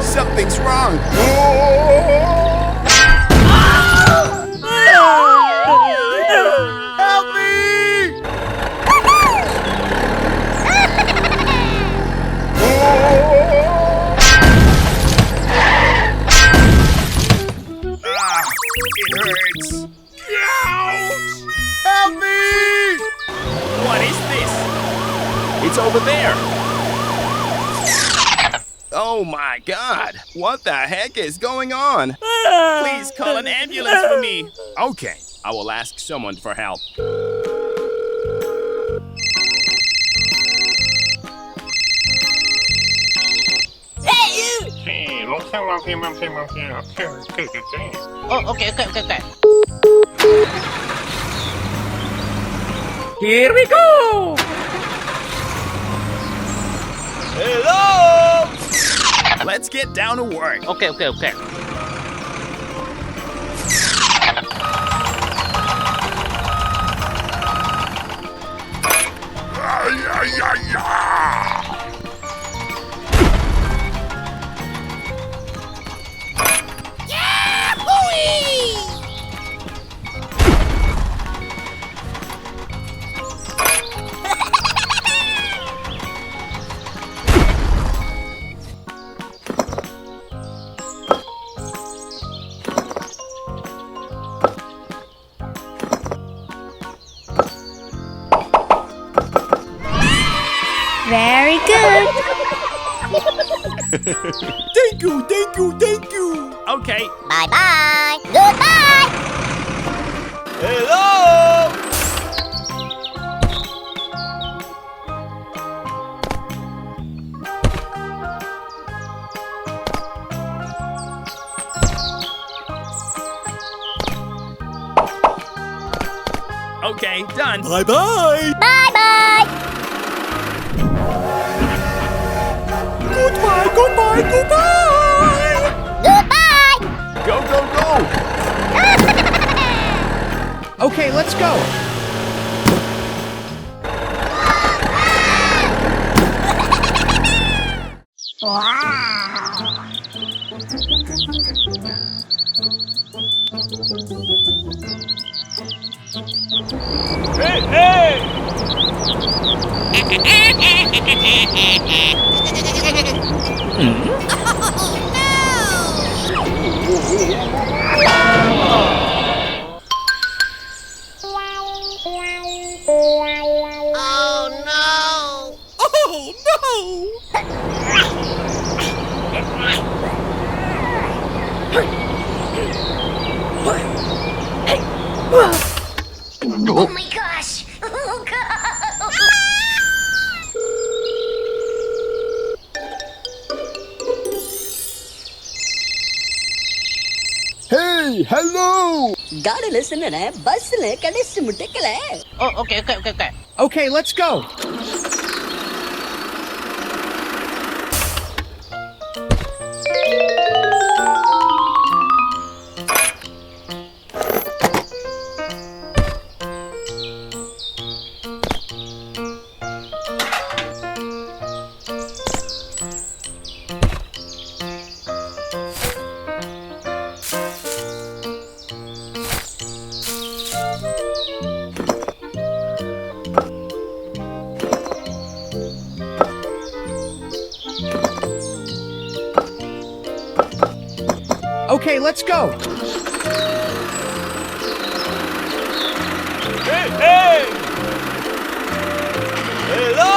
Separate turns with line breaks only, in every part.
Something's wrong. Help me! It hurts. Ouch! Help me!
What is this? It's over there. Oh my God! What the heck is going on? Please call an ambulance for me. Okay, I will ask someone for help.
Oh, okay.
Here we go!
Hello! Let's get down to work.
Okay.
Very good.
Thank you.
Okay.
Bye-bye. Goodbye.
Hello! Okay, done.
Bye-bye.
Bye-bye.
Goodbye.
Goodbye.
Go!
Okay, let's go.
Hey!
Oh my gosh. Oh God.
Hey, hello.
ಗಾಡಿಲಿ ಸಿನ್ನೆ ಬಸ್ಲಿ ಕಳಿಸಿ ಮುಟ್ಟಕಲೆ.
Oh, okay.
Okay, let's go. Okay, let's go.
Hey! Hello!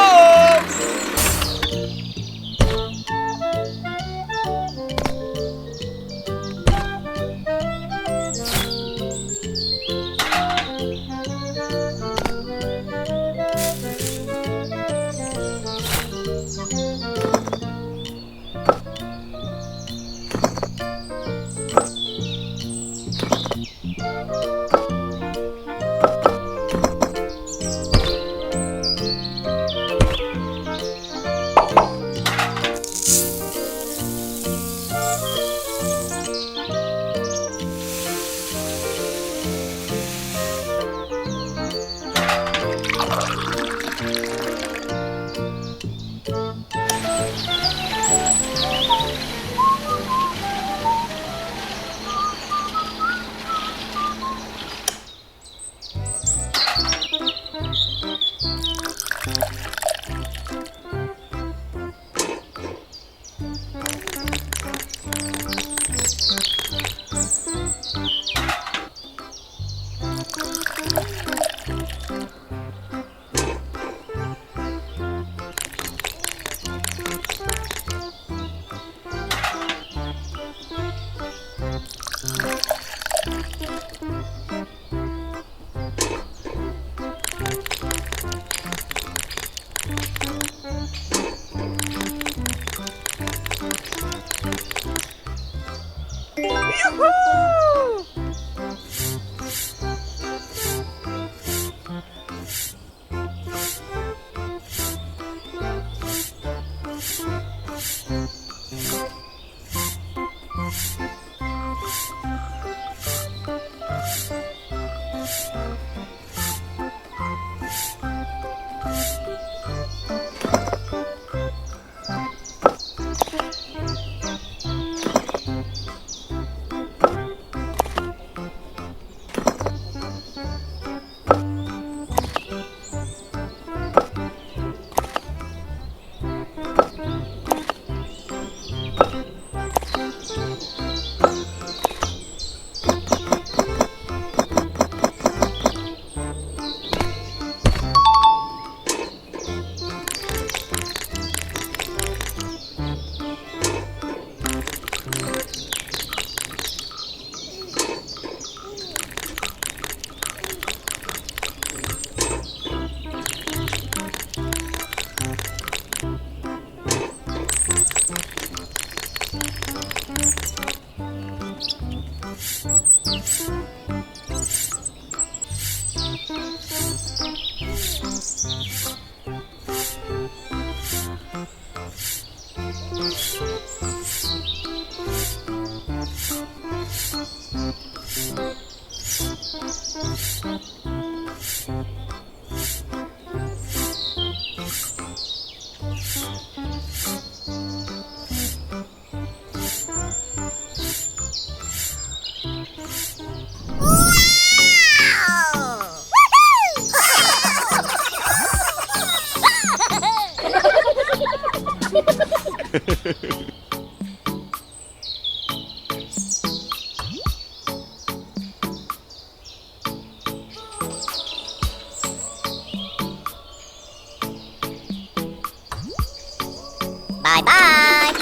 Bye bye.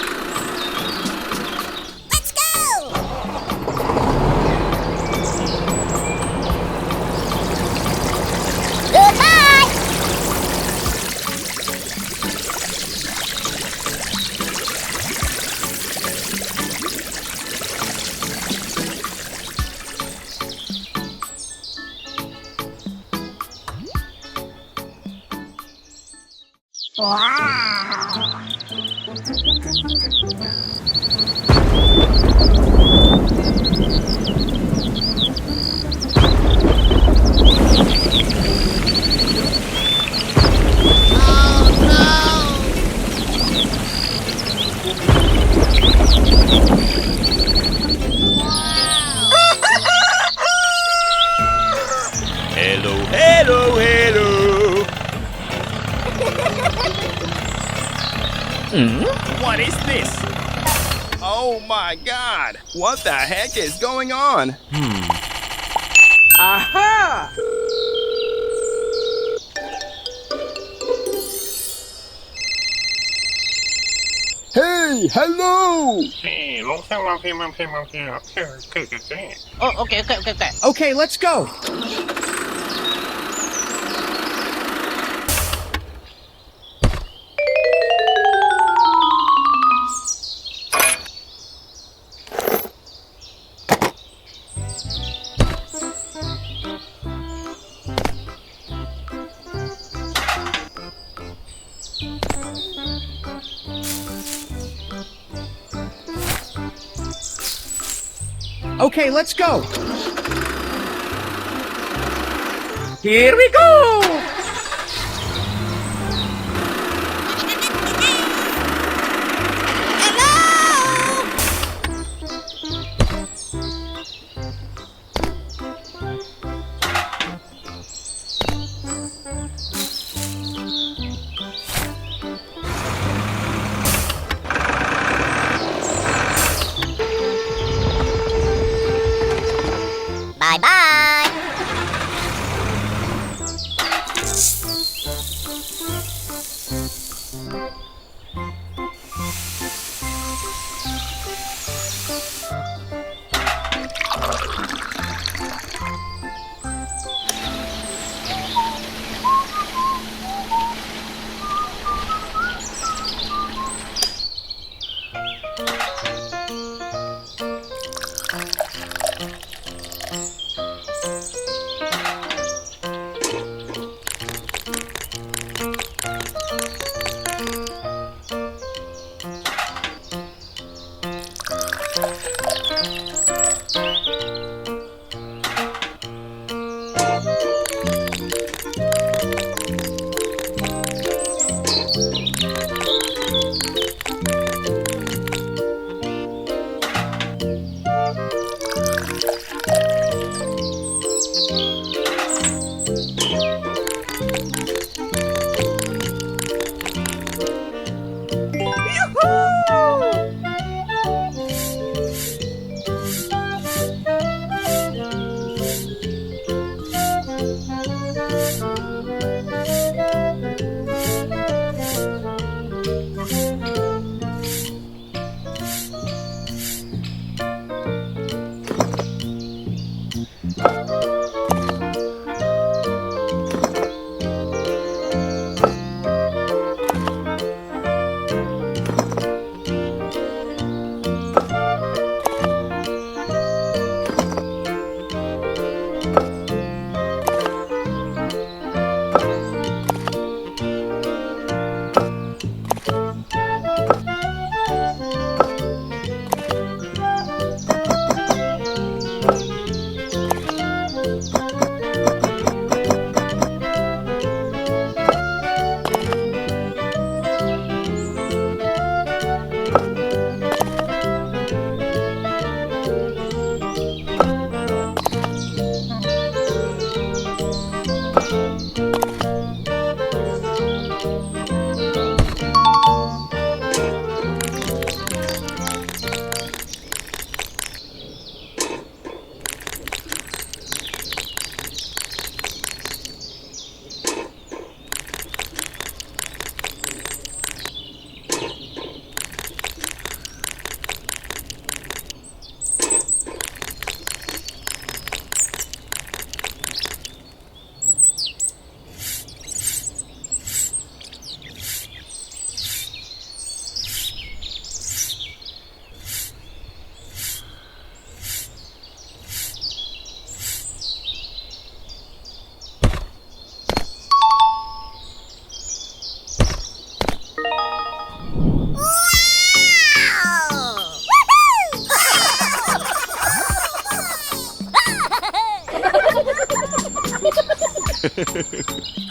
Let's go. Goodbye.
Hello, hello, hello. What is this? Oh my god! What the heck is going on?
Aha!
Hey, hello!
Oh, okay, okay, okay, okay.
Okay, let's go. Okay, let's go. Here we go.
Bye bye.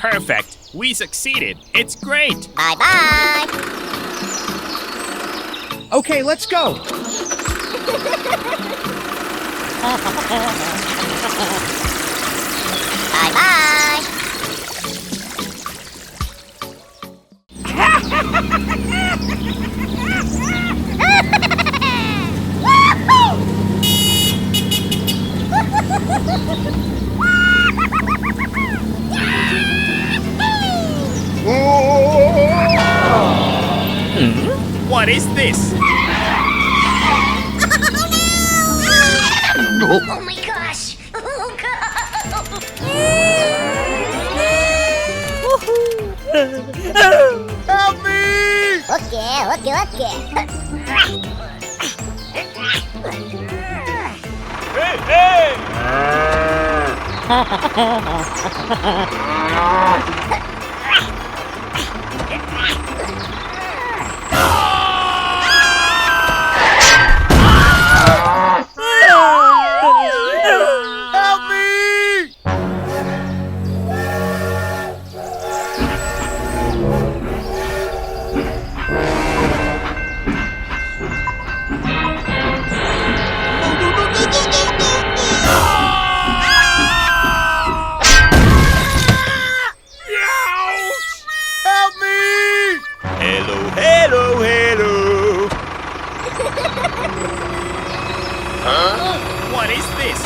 Perfect. We succeeded. It's great.
Bye-bye.
Okay, let's go.
Bye-bye.
What is this?
Oh my gosh! Oh god!
Help me!
Okay.
Help me! Help me!
Hello, hello, hello. What is this?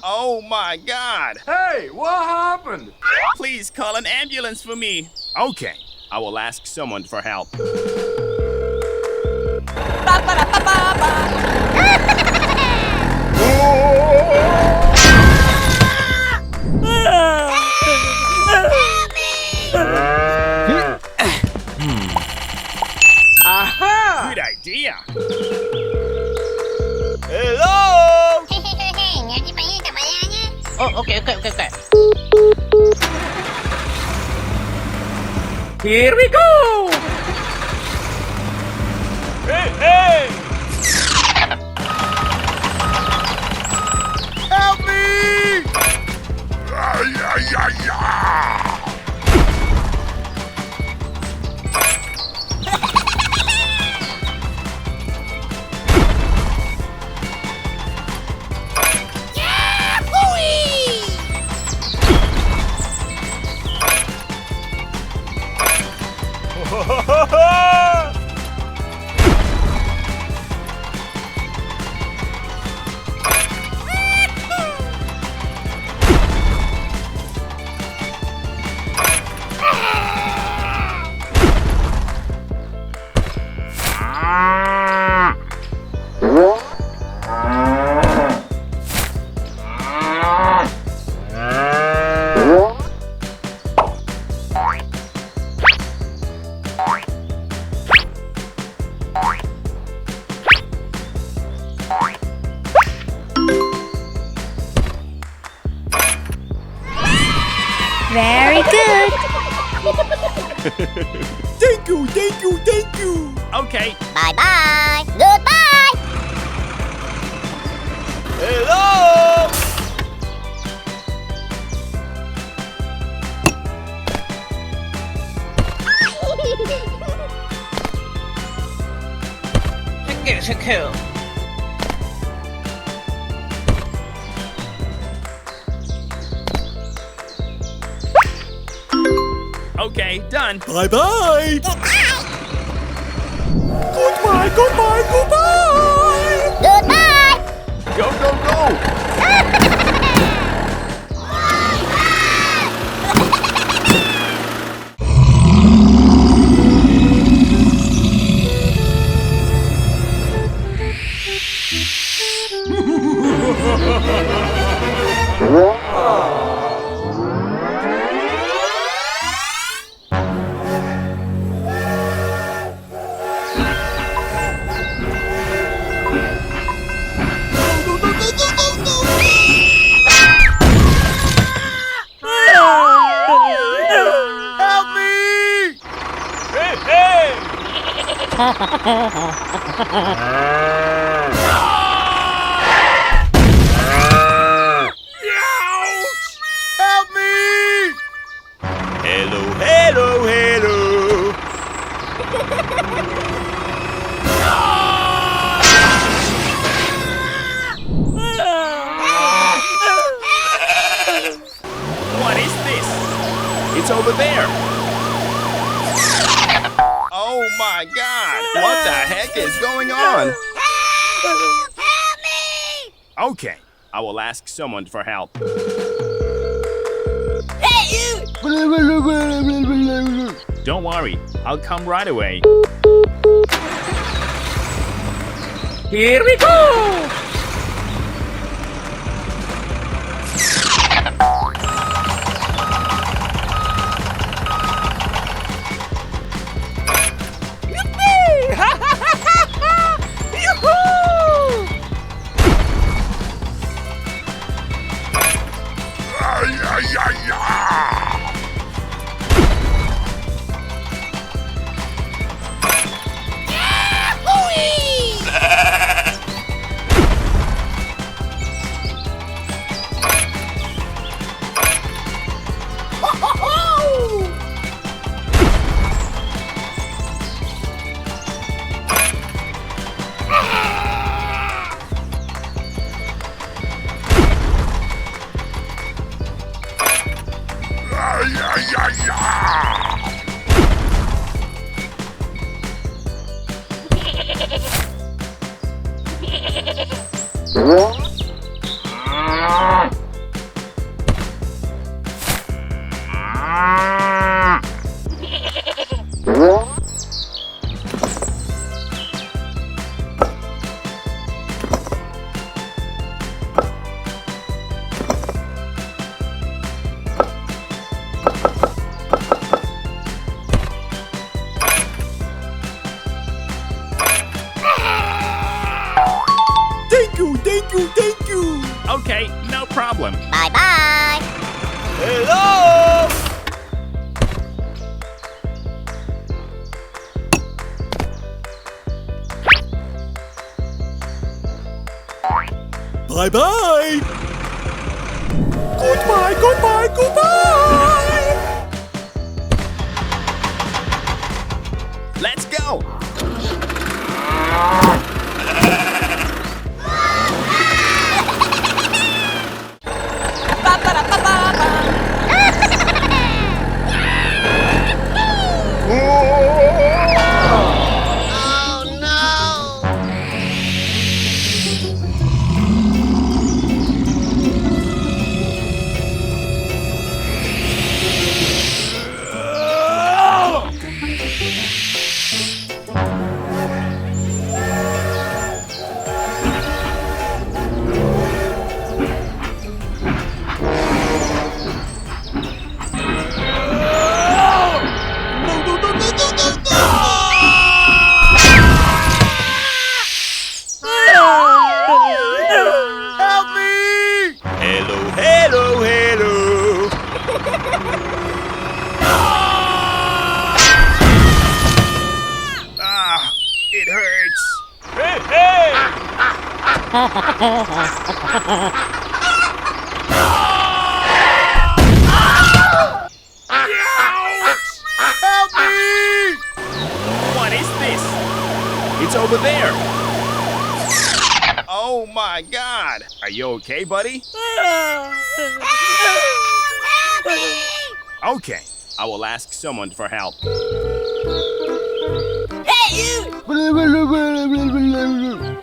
Oh my god!
Hey, what happened?
Please call an ambulance for me. Okay, I will ask someone for help. Good idea. Hello?
Oh, okay.
Here we go.
Hey!
Help me!
Very good.
Thank you!
Okay.
Bye-bye. Goodbye.
Hello?
Secure.
Okay, done.
Bye-bye! Goodbye!
Goodbye.
Go!
Go! Help me!
Hello, hello, hello. What is this? It's over there. Oh my God! What the heck is going on?
Help me!
Okay, I will ask someone for help.
Hey, you!
Don't worry, I'll come right away.
Here we go!
Thank you.
Okay, no problem.
Bye-bye.
Hello! Bye-bye. Goodbye.
Let's go.
Help me!
Hello. Ah, it hurts.
Help me!
What is this? It's over there. Oh my God. Are you okay, buddy? Okay, I will ask someone for help.
Hey, you!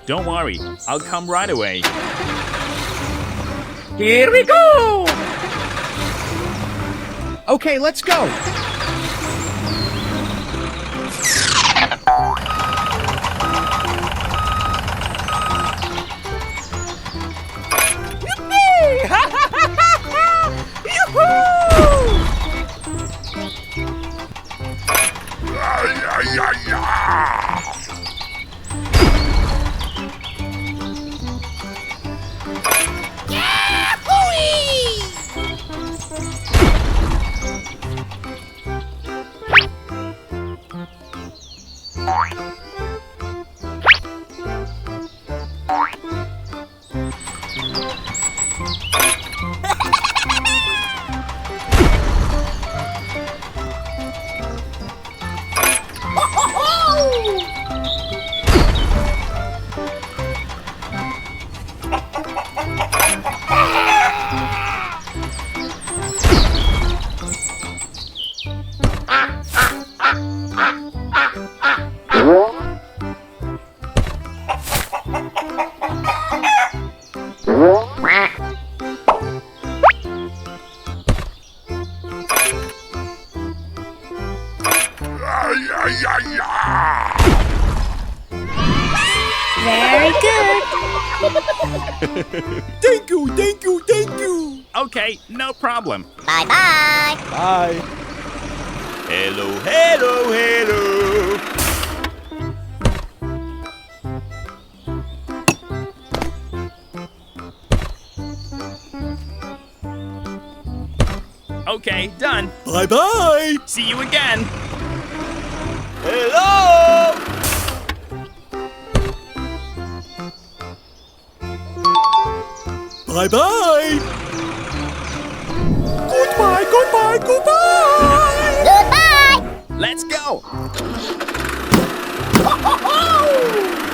Don't worry, I'll come right away.
Here we go! Okay, let's go.
Yahoo! Very good.
Thank you, thank you, thank you.
Okay, no problem.
Bye-bye.
Bye. Hello, hello, hello.
Okay, done.
Bye-bye.
See you again.
Hello. Bye-bye. Goodbye, goodbye, goodbye.
Goodbye.
Let's go.
Oh!